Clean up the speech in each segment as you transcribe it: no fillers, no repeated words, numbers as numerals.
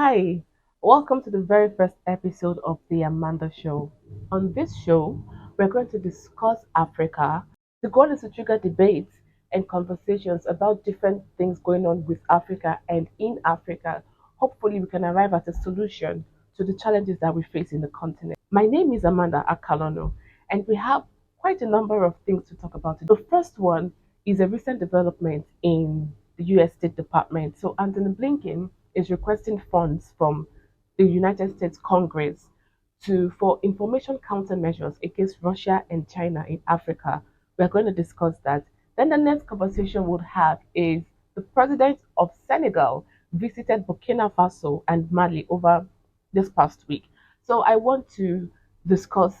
Hi, welcome to the very first episode of The Amanda Show. On this show, we're going to discuss Africa. The goal is to trigger debates and conversations about different things going on with Africa and in Africa. Hopefully, we can arrive at a solution to the challenges that we face in the continent. My name is Amanda Akalonu, and we have quite a number of things to talk about. The first one is a recent development in the US State Department. So, Anthony Blinken is requesting funds from the United States Congress for information countermeasures against Russia and China in Africa. We are going to discuss that. Then the next conversation we'll have is the President of Senegal visited Burkina Faso and Mali over this past week. So I want to discuss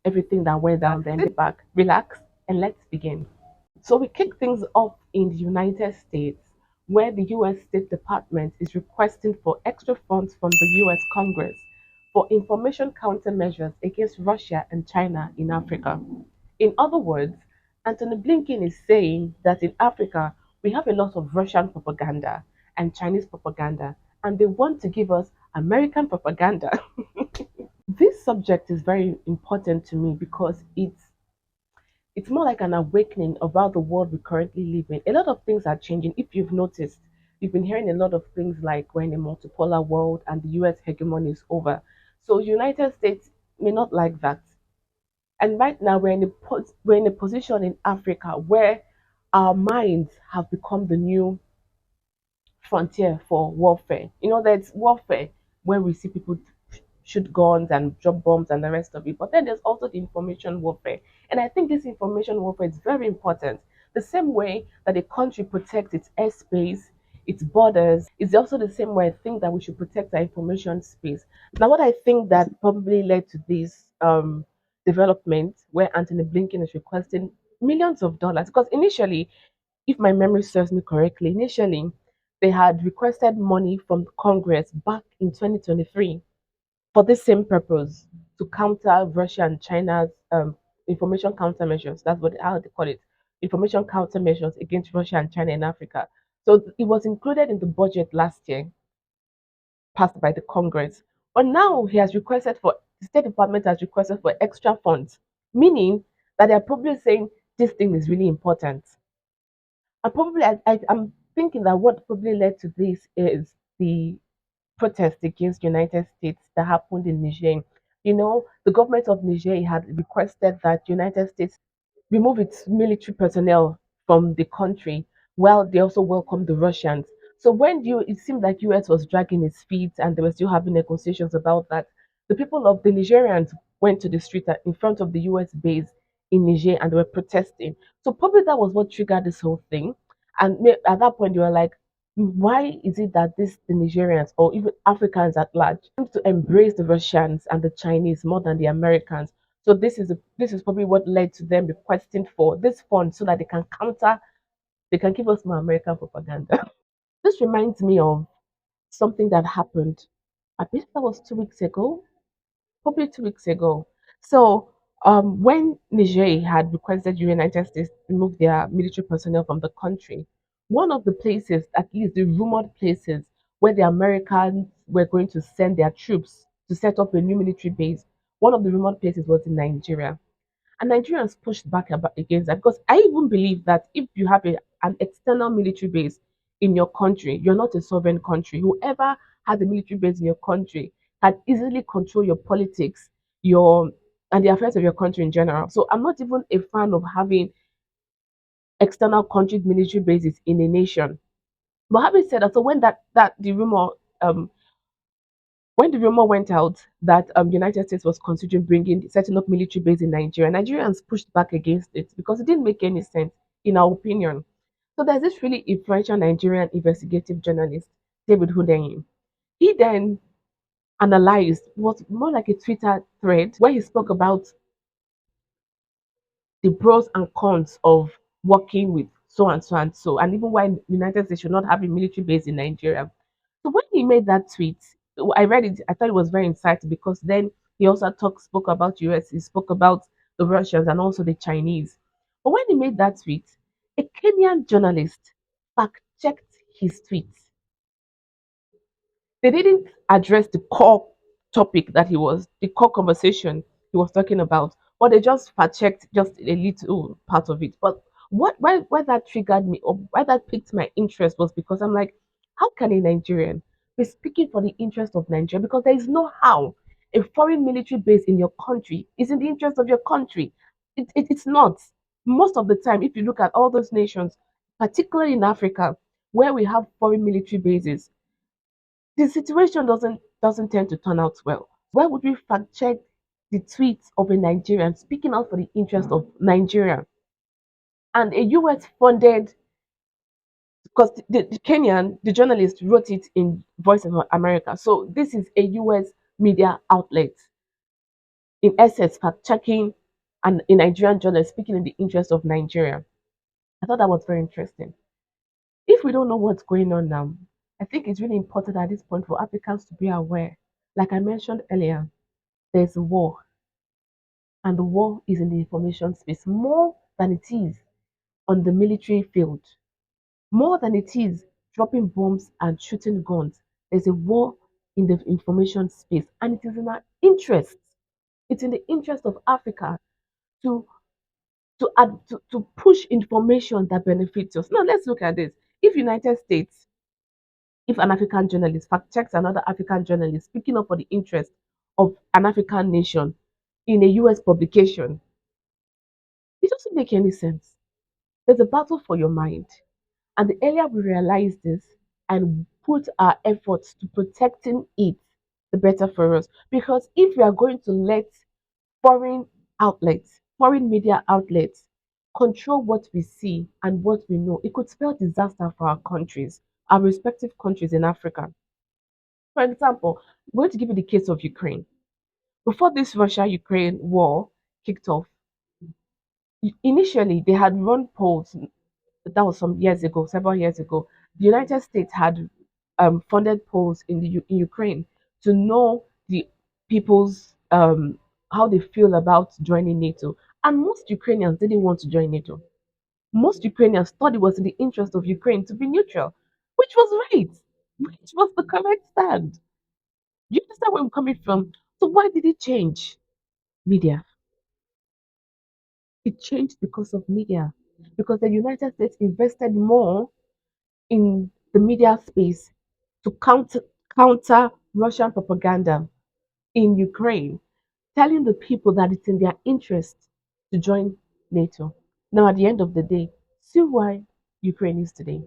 everything that went down there. Sit back, relax, and let's begin. So we kick things off in the United States, where the US State Department is requesting for extra funds from the US Congress for information countermeasures against Russia and China in Africa. In other words, Anthony Blinken is saying that in Africa, we have a lot of Russian propaganda and Chinese propaganda, and they want to give us American propaganda. This subject is very important to me because it's more like an awakening about the world we currently live in. A lot of things are changing. If you've noticed, you've been hearing a lot of things like we're in a multipolar world and the US hegemony is over. So United States may not like that. And right now we're in a position in Africa where our minds have become the new frontier for warfare. You know, there's warfare where we see people shoot guns and drop bombs and the rest of it. But then there's also the information warfare. And I think this information warfare is very important. The same way that a country protects its airspace, its borders, is also the same way I think that we should protect our information space. Now, what I think that probably led to this development where Anthony Blinken is requesting millions of dollars, because initially, if my memory serves me correctly, initially they had requested money from Congress back in 2023 for this same purpose to counter Russia and China's information countermeasures. That's what how they call it, information countermeasures against Russia and China in Africa. So it was included in the budget last year, passed by the Congress. But now he has requested for the State Department has requested for extra funds, meaning that they're probably saying this thing is really important. I'm thinking that what probably led to this is the protest against United States that happened in Niger. You know, the government of Niger had requested that United States remove its military personnel from the country, while they also welcomed the Russians. So it seemed like US was dragging its feet and they were still having negotiations about that. The people of the Nigerians went to the street in front of the US base in Niger and they were protesting. So probably that was what triggered this whole thing. And at that point, they were like, why is it that the Nigerians or even Africans at large seem to embrace the Russians and the Chinese more than the Americans? So this is probably what led to them requesting for this fund so that they can give us more American propaganda. This reminds me of something that happened. I believe that was 2 weeks ago, probably 2 weeks ago. So when Niger had requested the United States to remove their military personnel from the country, one of the places, at least the rumored places, where the Americans were going to send their troops to set up a new military base, one of the rumored places was in Nigeria. And Nigerians pushed back against that because I even believe that if you have an external military base in your country, you're not a sovereign country. Whoever has a military base in your country can easily control your politics, your and the affairs of your country in general. So I'm not even a fan of having external country military bases in a nation. But having said that, so when um the rumor went out that United States was considering setting up military base in Nigeria, Nigerians pushed back against it because it didn't make any sense, in our opinion. So there's this really influential Nigerian investigative journalist, David Hundeyin. He then analyzed what more like a Twitter thread where he spoke about the pros and cons of working with so and so and so, and even why United States should not have a military base in Nigeria. So when he made that tweet, I read it. I thought it was very insightful because then he also spoke about US. He spoke about the Russians and also the Chinese. But when he made that tweet, a Kenyan journalist fact checked his tweet. They didn't address the core topic that the core conversation he was talking about, but they just fact checked just a little part of it. But why that triggered me, or why that piqued my interest, was because I'm like, how can a Nigerian be speaking for the interest of Nigeria? Because there is no how a foreign military base in your country is in the interest of your country. It's not. Most of the time, if you look at all those nations, particularly in Africa, where we have foreign military bases, the situation doesn't tend to turn out well. Why would we fact check the tweets of a Nigerian speaking out for the interest of Nigeria and a US funded, because the Kenyan, the journalist wrote it in Voice of America. So this is a US media outlet, in essence fact checking and a Nigerian journalist speaking in the interest of Nigeria. I thought that was very interesting. If we don't know what's going on now, I think it's really important at this point for Africans to be aware. Like I mentioned earlier, there's a war, and the war is in the information space more than it is on the military field, more than it is dropping bombs and shooting guns. There's a war in the information space, and it is in our interest. It's in the interest of Africa to to push information that benefits us. Now let's look at this. If United States, if an African journalist fact checks another African journalist speaking up for the interest of an African nation in a US publication, it doesn't make any sense. There's a battle for your mind. And the earlier we realize this and put our efforts to protecting it, the better for us. Because if we are going to let foreign outlets, foreign media outlets, control what we see and what we know, it could spell disaster for our countries, our respective countries in Africa. For example, I'm going to give you the case of Ukraine. Before this Russia Ukraine war kicked off, initially they had run polls. That was some years ago, several years ago. The United States had funded polls in Ukraine to know the people's how they feel about joining NATO. And most Ukrainians didn't want to join NATO. Most Ukrainians thought it was in the interest of Ukraine to be neutral, which was right, which was the correct stand. Do you understand where I'm coming from? So why did it change? Media. It changed because of media. Because the United States invested more in the media space to counter Russian propaganda in Ukraine, telling the people that it's in their interest to join NATO. Now, at the end of the day, see why Ukraine is today.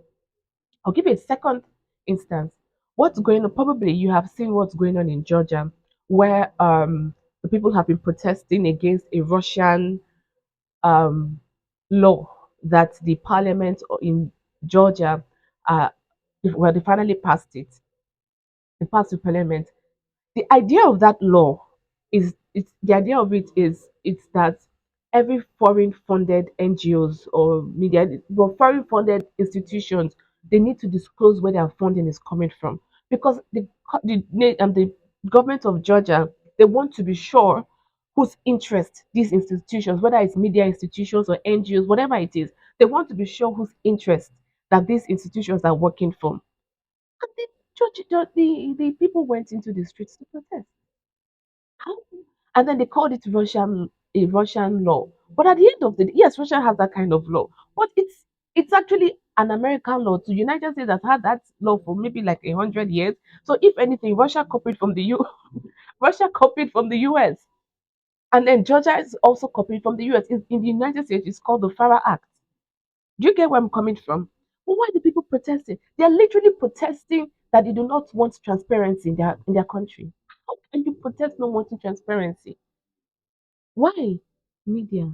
I'll give you a second instance. What's going on? Probably you have seen what's going on in Georgia, where the people have been protesting against a Russian um, law that the parliament in Georgia, uh, well, they finally passed it. They passed the parliament. The idea of that law is it's the idea of it is it's that every foreign funded NGOs or media, well, foreign funded institutions, they need to disclose where their funding is coming from, because the government of Georgia, they want to be sure whose interest these institutions, whether it's media institutions or NGOs, whatever it is, they want to be sure whose interest that these institutions are working for. And the people went into the streets to protest. How? And then they called it a Russian law. But at the end of the day, yes, Russia has that kind of law, but it's actually an American law. The United States has had that law for maybe like 100 years. So if anything, Russia copied from the Russia copied from the US, and then Georgia is also copied from the US. In the United States, it's called the FARA Act. Do you get where I'm coming from? But why are the people protesting? They are literally protesting that they do not want transparency in their country. How can you protest not wanting transparency? Why? Media,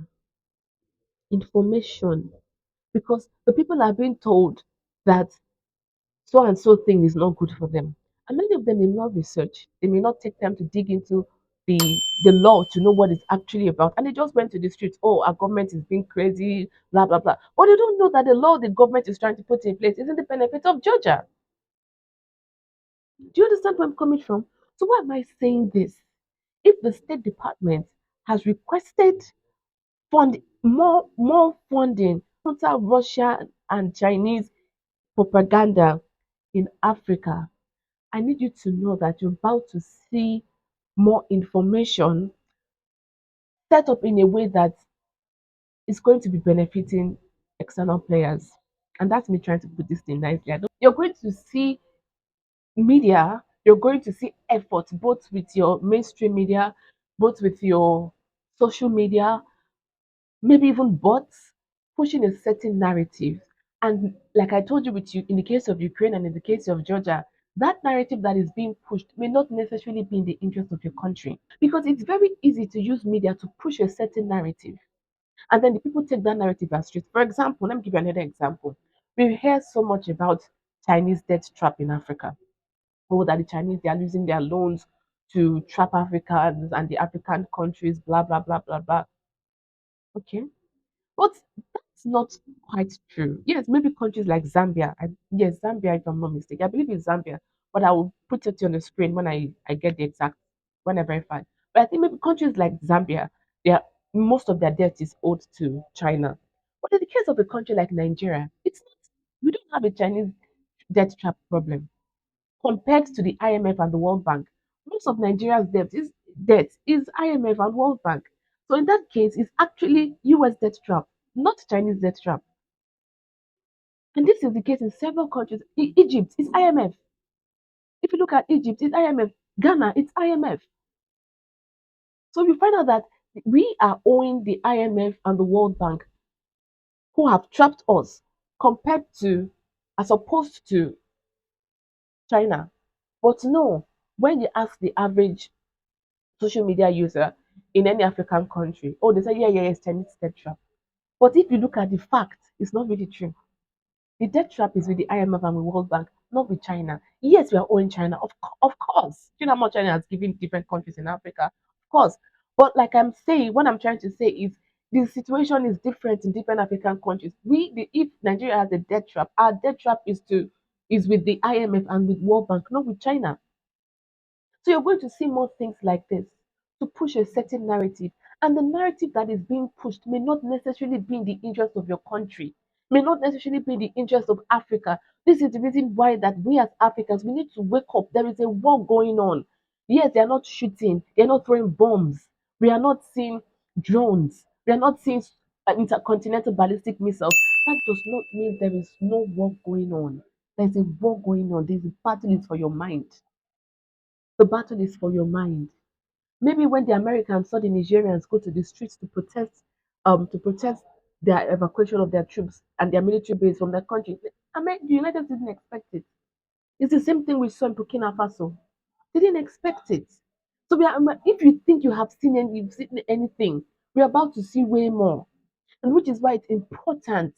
information. Because the people are being told that so and so thing is not good for them. And many of them may not research. They may not take time to dig into the law to know what it's actually about. And they just went to the streets, oh, our government is being crazy, blah, blah, blah. But they don't know that the law the government is trying to put in place isn't the benefit of Georgia. Do you understand where I'm coming from? So why am I saying this? If the State Department has requested more funding counter Russia and Chinese propaganda in Africa, I need you to know that you're about to see more information set up in a way that is going to be benefiting external players. And that's me trying to put this thing nicely. You're going to see media, you're going to see effort both with your mainstream media, both with your social media, maybe even bots pushing a certain narrative. And like I told you, with you in the case of Ukraine and in the case of Georgia, that narrative that is being pushed may not necessarily be in the interest of your country. Because it's very easy to use media to push a certain narrative. And then the people take that narrative as truth. For example, let me give you another example. We hear so much about Chinese debt trap in Africa. Oh, that the Chinese they are using their loans to trap Africans and the African countries, blah blah blah blah blah. Okay. But that's not quite true. Yes, maybe countries like Zambia. Yes, Zambia, if I'm not mistaken. I believe it's Zambia, but I will put it on the screen when I get the exact, when I verify. But I think maybe countries like Zambia, they are, most of their debt is owed to China. But in the case of a country like Nigeria, it's not, we don't have a Chinese debt trap problem compared to the IMF and the World Bank. Most of Nigeria's debt is IMF and World Bank. So in that case, it's actually US debt trap, not Chinese debt trap. And this is the case in several countries. Egypt is IMF. If you look at Egypt, it's IMF. Ghana, it's IMF. So you find out that we are owing the IMF and the World Bank who have trapped us compared to, as opposed to China. But no, when you ask the average social media user in any African country, oh, they say, yeah, yeah, it's Chinese debt trap. But if you look at the fact, it's not really true. The debt trap is with the IMF and the World Bank, not with China. Yes, we are owing China, of course. Do you know how much China has given different countries in Africa? Of course. But like I'm saying, what I'm trying to say is the situation is different in different African countries. If Nigeria has a debt trap, our debt trap is with the IMF and with World Bank, not with China. So you're going to see more things like this to push a certain narrative. And the narrative that is being pushed may not necessarily be in the interest of your country, may not necessarily be in the interest of Africa. This is the reason why that we as Africans, we need to wake up. There is a war going on. Yes, they are not shooting, they are not throwing bombs. We are not seeing drones. We are not seeing intercontinental ballistic missiles. That does not mean there is no war going on. There's a war going on. There's a battle is for your mind. The battle is for your mind. Maybe when the Americans saw the Nigerians go to the streets to protest their evacuation of their troops and their military base from their country, the United States didn't expect it. It's the same thing we saw in Burkina Faso. They didn't expect it. So if you think you've seen anything, we're about to see way more, and which is why it's important.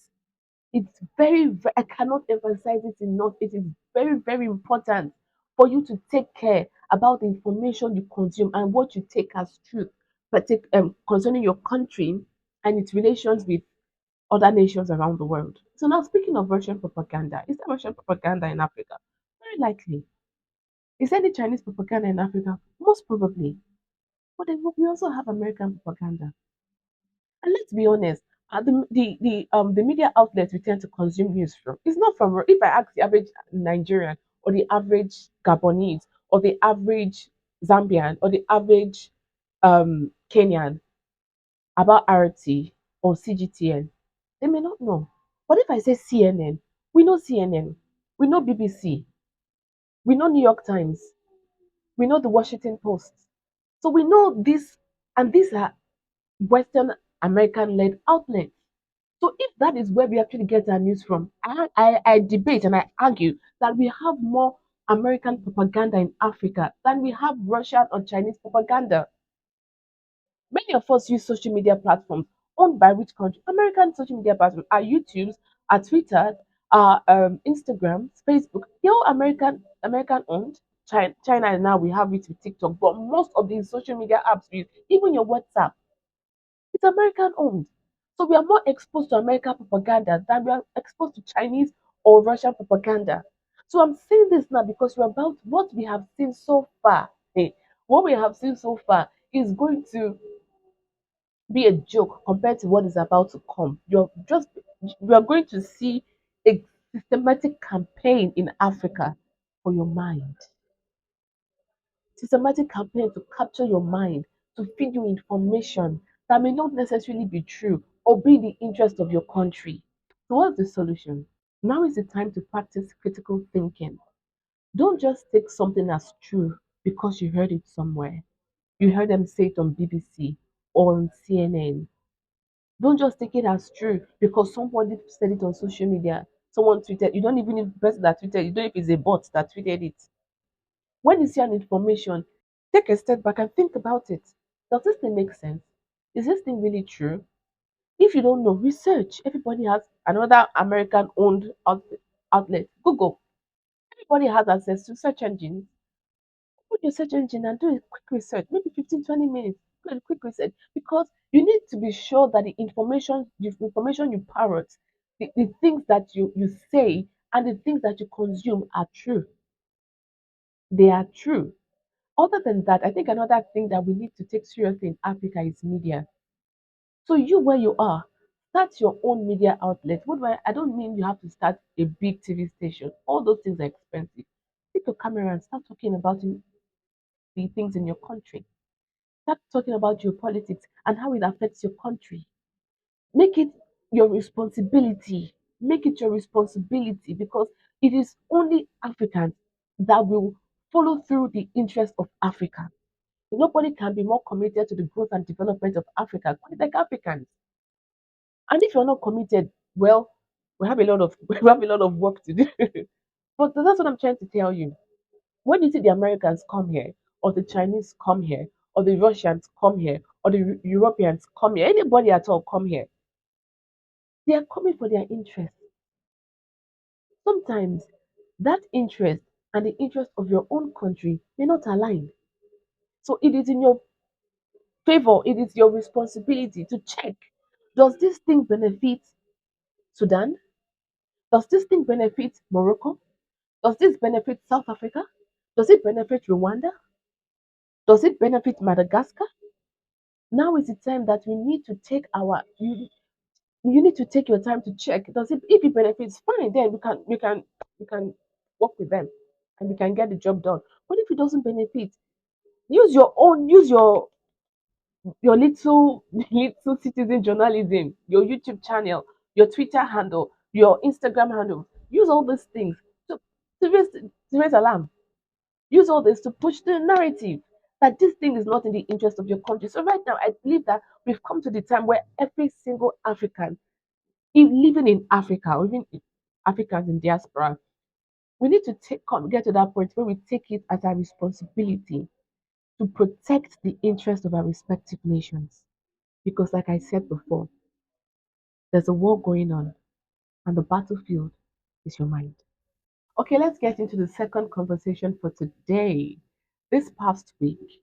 It's I cannot emphasize it enough. It is very, very important for you to take care about the information you consume and what you take as truth, concerning your country and its relations with other nations around the world. So now, speaking of Russian propaganda, is there Russian propaganda in Africa? Very likely. Is there any Chinese propaganda in Africa? Most probably. But then we also have American propaganda. And let's be honest, the media outlets we tend to consume news from is not from. If I ask the average Nigerian or the average Gabonese or the average Zambian or the average Kenyan about RT or CGTN, they may not know. But if I say CNN, we know CNN, we know BBC, we know New York Times, we know the Washington Post. So we know this, and these are Western American led outlets. So if that is where we actually get our news from, I debate and I argue that we have more American propaganda in Africa than we have Russian or Chinese propaganda. Many of us use social media platforms owned by which country? American social media platforms. Our YouTubes, our Twitter, our Instagram, Facebook, they're all American owned. China now we have it with TikTok, but most of these social media apps, even your WhatsApp, it's American owned. So we are more exposed to American propaganda than we are exposed to Chinese or Russian propaganda. So I'm saying this now because we're about what we have seen so far. What we have seen so far is going to be a joke compared to what is about to come. You are going to see a systematic campaign in Africa for your mind. systematic campaign to capture your mind, to feed you information that may not necessarily be true or be in the interest of your country. So, what's the solution? Now is the time to practice critical thinking. Don't just take something as true because you heard it somewhere. You heard them say it on BBC or on CNN. Don't just take it as true because somebody said it on social media. Someone tweeted. You don't even know the person that tweeted. You don't know if it's a bot that tweeted it. When you see an information, take a step back and think about it. Does this thing make sense? Is this thing really true? If you don't know, research. Everybody has another American owned outlet. Google. Everybody has access to search engines. Put your search engine and do a quick research, maybe 15, 20 minutes. Do a quick research because you need to be sure that the information you parrot, the things that you say, and the things that you consume are true. They are true. Other than that, I think another thing that we need to take seriously in Africa is media. So you where you are, start your own media outlet. What do I don't mean you have to start a big TV station. All those things are expensive. Take your camera and start talking about the things in your country. Start talking about geopolitics and how it affects your country. Make it your responsibility. Make it your responsibility because it is only Africans that will follow through the interest of Africa. Nobody can be more committed to the growth and development of Africa quite like Africans. And if you're not committed, well, we have a lot of we have a lot of work to do. But that's what I'm trying to tell you. When you see the Americans come here, or the Chinese come here, or the Russians come here, or the Europeans come here, anybody at all come here, they are coming for their interest. Sometimes that interest and the interest of your own country may not align. So it is in your favor, it is your responsibility to check, does this thing benefit Sudan? Does this thing benefit Morocco? Does this benefit South Africa? Does it benefit Rwanda? Does it benefit Madagascar? Now is the time that we need to take you need to take your time to check. Does it if it benefits, fine, then we can work with them and we can get the job done. But if it doesn't benefit, use your little little citizen journalism, your YouTube channel, your Twitter handle, your Instagram handle. Use all these things to, to raise alarm. Use all this to push the narrative that this thing is not in the interest of your country. So right now, I believe that we've come to the time where every single African, if living in Africa, or even Africans in diaspora, we need to get to that point where we take it as our responsibility to protect the interest of our respective nations. Because, like I said before, there's a war going on, and the battlefield is your mind. Okay, let's get into the second conversation for today. This past week,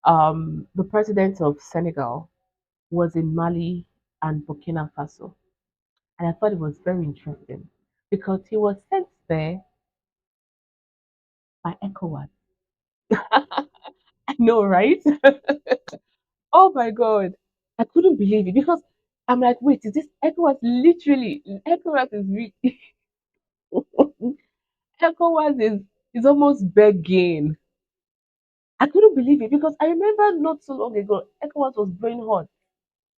the president of Senegal was in Mali and Burkina Faso, and I thought it was very interesting because he was sent there by ECOWAS. I know, right? Oh my God, I couldn't believe it because I'm like, wait, is this ECOWAS? Literally, ECOWAS is ECOWAS is almost begging. I couldn't believe it because I remember not so long ago, ECOWAS was blowing hot.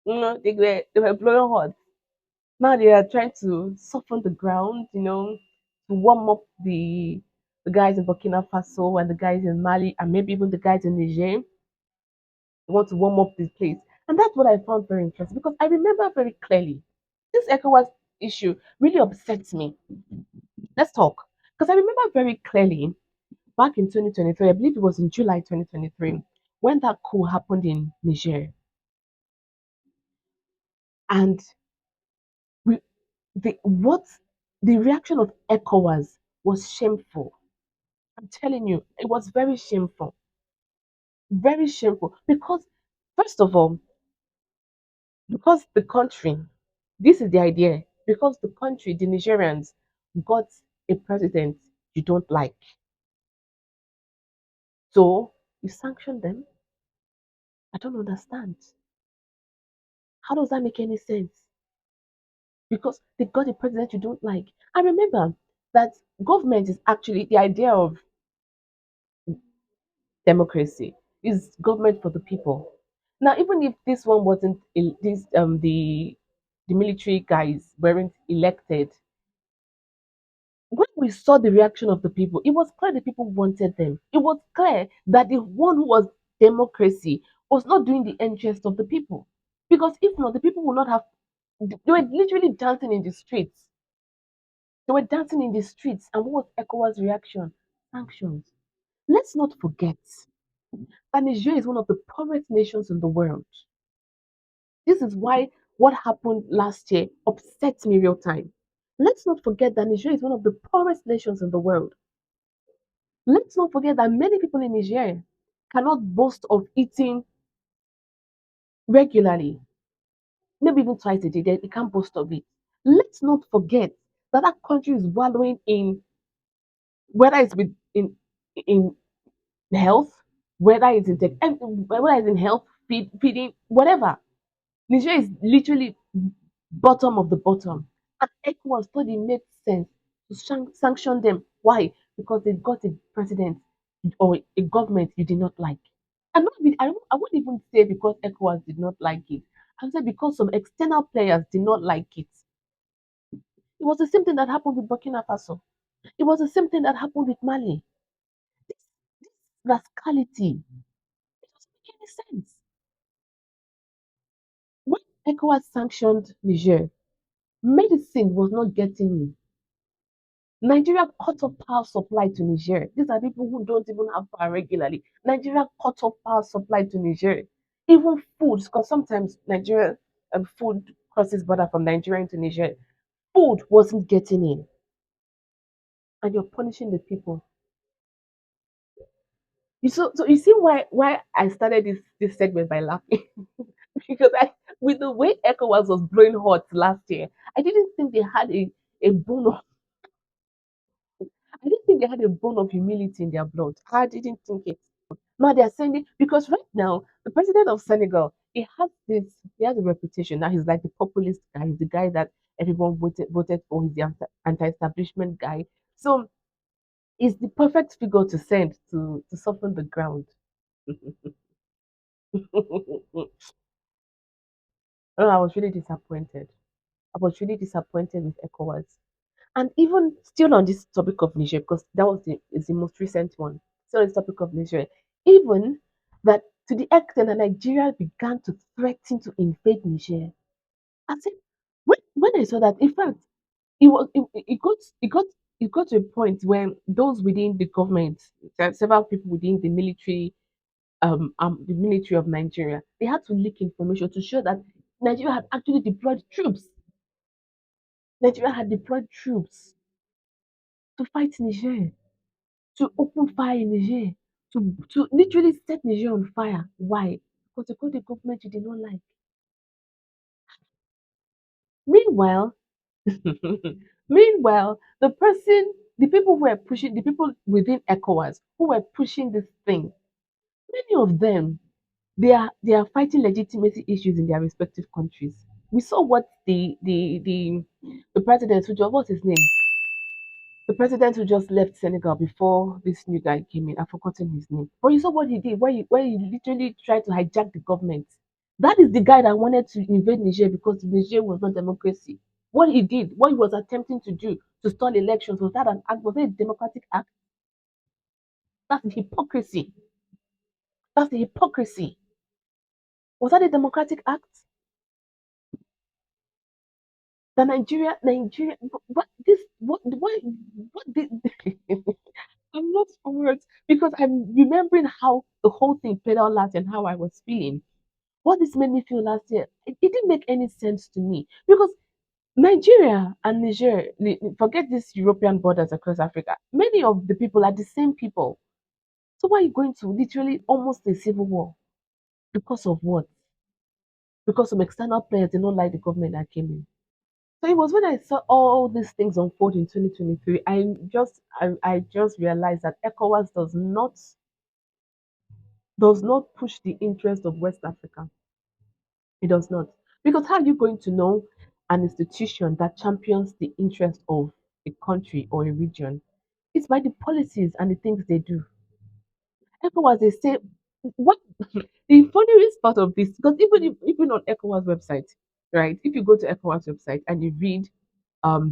They were blowing hot. Now they are trying to soften the ground, to warm up the guys in Burkina Faso and the guys in Mali and maybe even the guys in Niger. They want to warm up this place. And that's what I found very interesting because I remember very clearly this ECOWAS issue really upsets me. Let's talk. Because I remember very clearly back in 2023, I believe it was in July 2023, when that coup happened in Niger. And we, what the reaction of ECOWAS was shameful. I'm telling you, it was very shameful. Because, first of all, because the country, this is the idea, because the country, the Nigerians, got a president you don't like. So, you sanction them? I don't understand. How does that make any sense? Because they got a president you don't like. I remember that government is actually the idea of democracy. It's government for the people. Now, even if this one wasn't this the military guys weren't elected, when we saw the reaction of the people, it was clear the people wanted them. It was clear that the one who was democracy was not doing the interest of the people. Because if not, the people would not have. They were literally dancing in the streets. They were dancing in the streets. And what was ECOWAS' reaction? Sanctions. Let's not forget that Nigeria is one of the poorest nations in the world. This is why what happened last year upsets me real time. Let's not forget that Nigeria is one of the poorest nations in the world. Let's not forget that many people in Nigeria cannot boast of eating regularly, maybe even twice a day. They can't boast of it. Let's not forget that that country is wallowing in whether it's in health, whether it's in tech, and whether it's in health, feeding, whatever. Nigeria is literally bottom of the bottom. And ECOWAS thought it made sense to sanction them. Why? Because they got a president or a government you did not like. I won't even say because ECOWAS did not like it. I say because some external players did not like it. It was the same thing that happened with Burkina Faso. It was the same thing that happened with Mali. This, this rascality, it doesn't make any sense. When ECOWAS sanctioned Niger, medicine was not getting in. Nigeria cut off power supply to Niger. These are people who don't even have power regularly. Nigeria cut off power supply to Niger. Even food, because sometimes Nigeria food crosses border from Nigeria into Niger. Food wasn't getting in, and you're punishing the people. So you see why I started this segment by laughing because with the way ECOWAS was blowing hot last year, I didn't think they had a bone of I didn't think they had a bone of humility in their blood. I didn't think it. Now they're sending because right now the president of Senegal he has a reputation now. He's like the populist guy. He's the guy that everyone voted for. He's the anti-establishment guy. So he's the perfect figure to send to soften the ground. Oh, I was really disappointed. I was really disappointed with ECOWAS. And even still on this topic of Niger, because that was is the most recent one. Still on the topic of Niger, even that to the extent that Nigeria began to threaten to invade Niger. I said, when I saw that, in fact, it got to a point when those within the government, several people within the military of Nigeria, they had to leak information to show that Nigeria had actually deployed troops. Nigeria had deployed troops to fight Niger, to open fire in Niger, to literally set Niger on fire. Why? Because they got the government you did not like. Meanwhile, meanwhile, the people who were pushing, the people within ECOWAS who were pushing this thing, many of them, they are fighting legitimacy issues in their respective countries. We saw what the president, who just what's his name? The president who just left Senegal before this new guy came in, I've forgotten his name. But you saw what he did, where he literally tried to hijack the government. That is the guy that wanted to invade Niger because Niger was not democracy. What he did, what he was attempting to do to stall elections, was that an act? Was it a democratic act? That's the hypocrisy. That's the hypocrisy. Was that a democratic act? The Nigeria, what did, I'm not for words because I'm remembering how the whole thing played out last year and how I was feeling. What this made me feel last year, it didn't make any sense to me because Nigeria and Niger, forget these European borders across Africa. Many of the people are the same people. So why are you going to literally almost a civil war? Because of what? Because some external players did not like the government that came in. So it was when I saw all these things unfold in 2023, I just realized that ECOWAS does not push the interest of West Africa. It does not. Because how are you going to know an institution that champions the interest of a country or a region? It's by the policies and the things they do. ECOWAS, they say, what the funniest part of this, because even on ECOWAS website, right? If you go to ECOWAS website and you read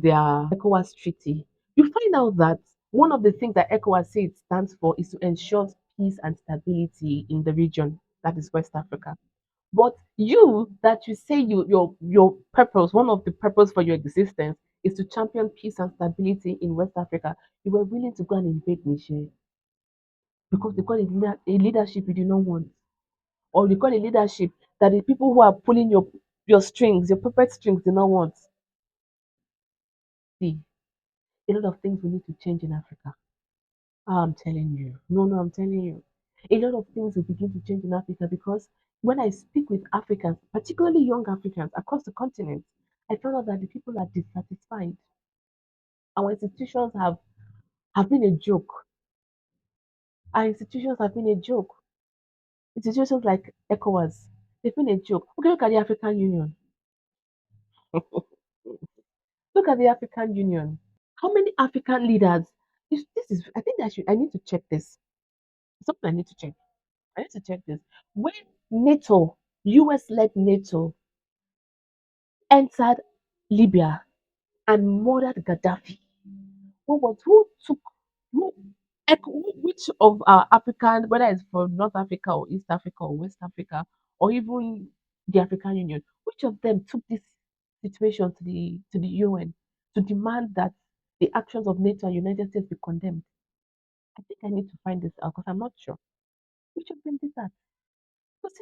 their ECOWAS treaty, you find out that one of the things that ECOWAS says it stands for is to ensure peace and stability in the region, that is West Africa. But you that you say your purpose, one of the purpose for your existence is to champion peace and stability in West Africa, you were willing to go and invade Niger because they got a leadership you do not want, or they got a leadership that the people who are pulling your strings, your puppet strings, do not want. See, a lot of things we need to change in Africa. I'm telling you. No, no, I'm telling you. A lot of things will begin to change in Africa because when I speak with Africans, particularly young Africans across the continent, I found out that the people are dissatisfied. Our institutions have been a joke. Our institutions have been a joke. Institutions like ECOWAS, they've been a joke. Okay, look at the African Union. Look at the African Union. How many African leaders? This is. I think I need to check this. Something I need to check. I need to check this. When NATO, US-led NATO, entered Libya and murdered Gaddafi, who took who, which of our African, whether it's from North Africa or East Africa or West Africa or even the African Union, which of them took this situation to the UN to demand that the actions of NATO and United States be condemned? I think I need to find this out because I'm not sure. Which of them did that? Because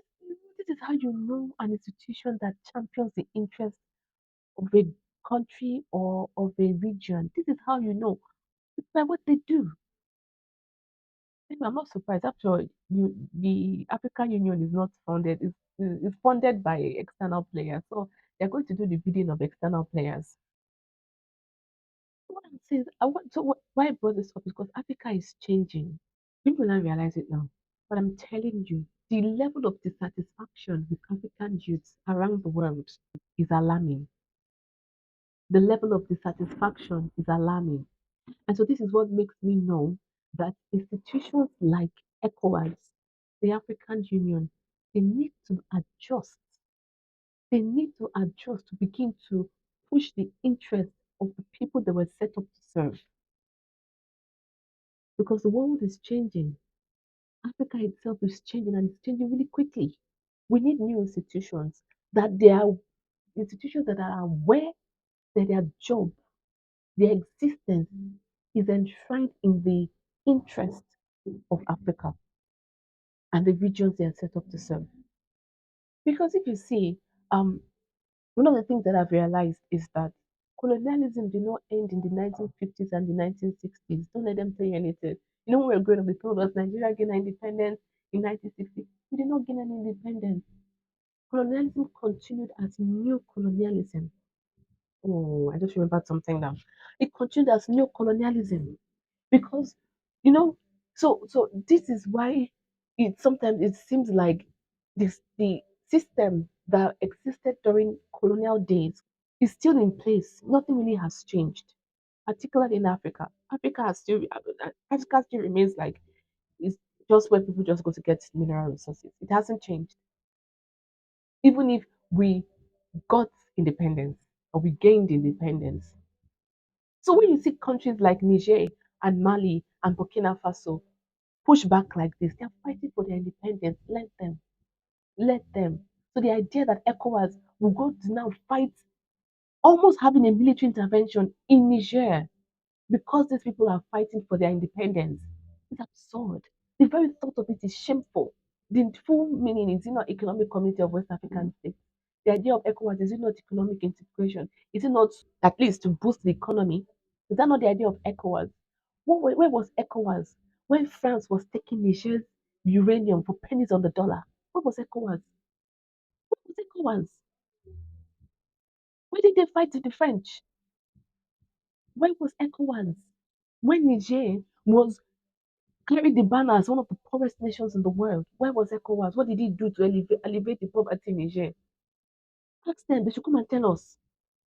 this is how you know an institution that champions the interests of a country or of a region. This is how you know. It's by what they do. Anyway, I'm not surprised. After all, the African Union is not funded. It's funded by external players. So they're going to do the bidding of external players. What I'm saying, why I brought this up is because Africa is changing. People don't realize it now. But I'm telling you, the level of dissatisfaction with African youths around the world is alarming. The level of dissatisfaction is alarming. And so this is what makes me know that institutions like ECOWAS, the African Union, they need to adjust. They need to adjust to begin to push the interests of the people they were set up to serve. Because the world is changing. Africa itself is changing and it's changing really quickly. We need new institutions that they are institutions that are aware that their job, their existence is enshrined in the interest of Africa and the regions they are set up to serve. Because if you see, um, one of the things that I've realized is that colonialism did not end in the 1950s and the 1960s. Don't let them tell you anything. You know, when we were growing up, they told us Nigeria gained independence in 1960. We did not gain any independence. Colonialism continued as new colonialism. Oh, I just remembered something now. It continued as new colonialism because, you know, so this is why it sometimes it seems like the system that existed during colonial days is still in place. Nothing really has changed, particularly in Africa. Africa still remains like it's just where people just go to get mineral resources. It hasn't changed, even if we got independence or we gained independence. So when you see countries like Niger and Mali and Burkina Faso push back like this, they're fighting for their independence. Let them. Let them. So the idea that ECOWAS will go to now fight, almost having a military intervention in Niger because these people are fighting for their independence, is absurd. The very thought of it is shameful. The full meaning is it not economic community of West African states? The idea of ECOWAS is it not economic integration? Is it not at least to boost the economy? Is that not the idea of ECOWAS? Where was ECOWAS when France was taking Niger's uranium for pennies on the dollar? Where was ECOWAS? Where was ECOWAS? Where did they fight the French? Where was ECOWAS? When Niger was carried the banner as one of the poorest nations in the world, where was ECOWAS? What did it do to elevate the poverty in Niger? Ask them. They should come and tell us.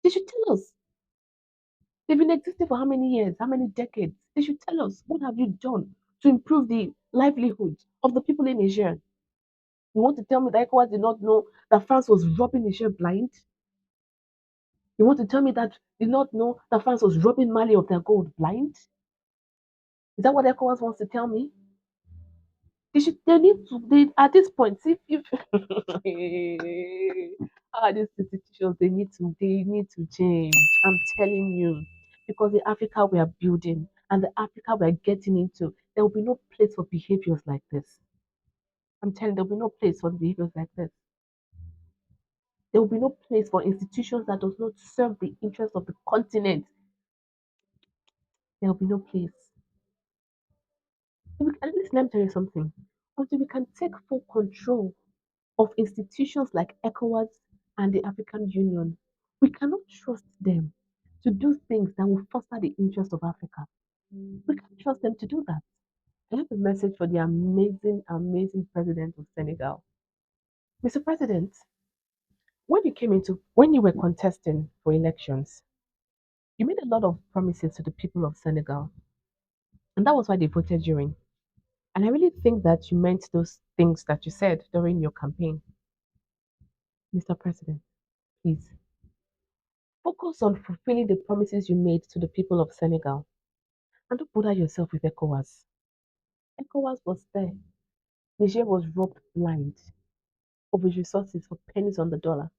They should tell us. They've been existing for how many years? How many decades? They should tell us. What have you done to improve the livelihood of the people in Niger. You want to tell me that ECOWAS did not know that France was robbing Niger blind? You want to tell me that did not know that France was robbing Mali of their gold blind? Is that what ECOWAS wants to tell me? They need to, at this point, see if these institutions, they need to change. I'm telling you. Because the Africa we are building and the Africa we are getting into, there will be no place for behaviors like this. I'm telling you, there will be no place for behaviors like this. There will be no place for institutions that does not serve the interests of the continent. There will be no place. At least let me tell you something. Until we can take full control of institutions like ECOWAS and the African Union, we cannot trust them to do things that will foster the interests of Africa. We can't trust them to do that. I have a message for the amazing, amazing President of Senegal. Mr. President, when you were contesting for elections, you made a lot of promises to the people of Senegal, and that was why they voted you in. And I really think that you meant those things that you said during your campaign. Mr. President, please focus on fulfilling the promises you made to the people of Senegal. And don't bother yourself with ECOWAS. ECOWAS was there. Niger was robbed blind of its resources for pennies on the dollar.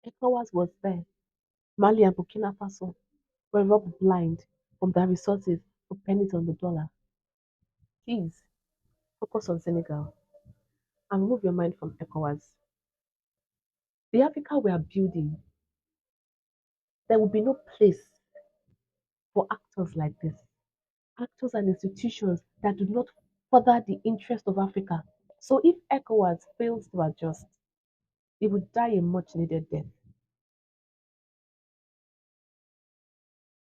ECOWAS was there. Mali and Burkina Faso were robbed blind from their resources for pennies on the dollar. Please focus on Senegal and remove your mind from ECOWAS. The Africa we are building, there will be no place for actors like this. Actors and institutions that do not further the interest of Africa. So if ECOWAS fails to adjust, it would die a much needed death.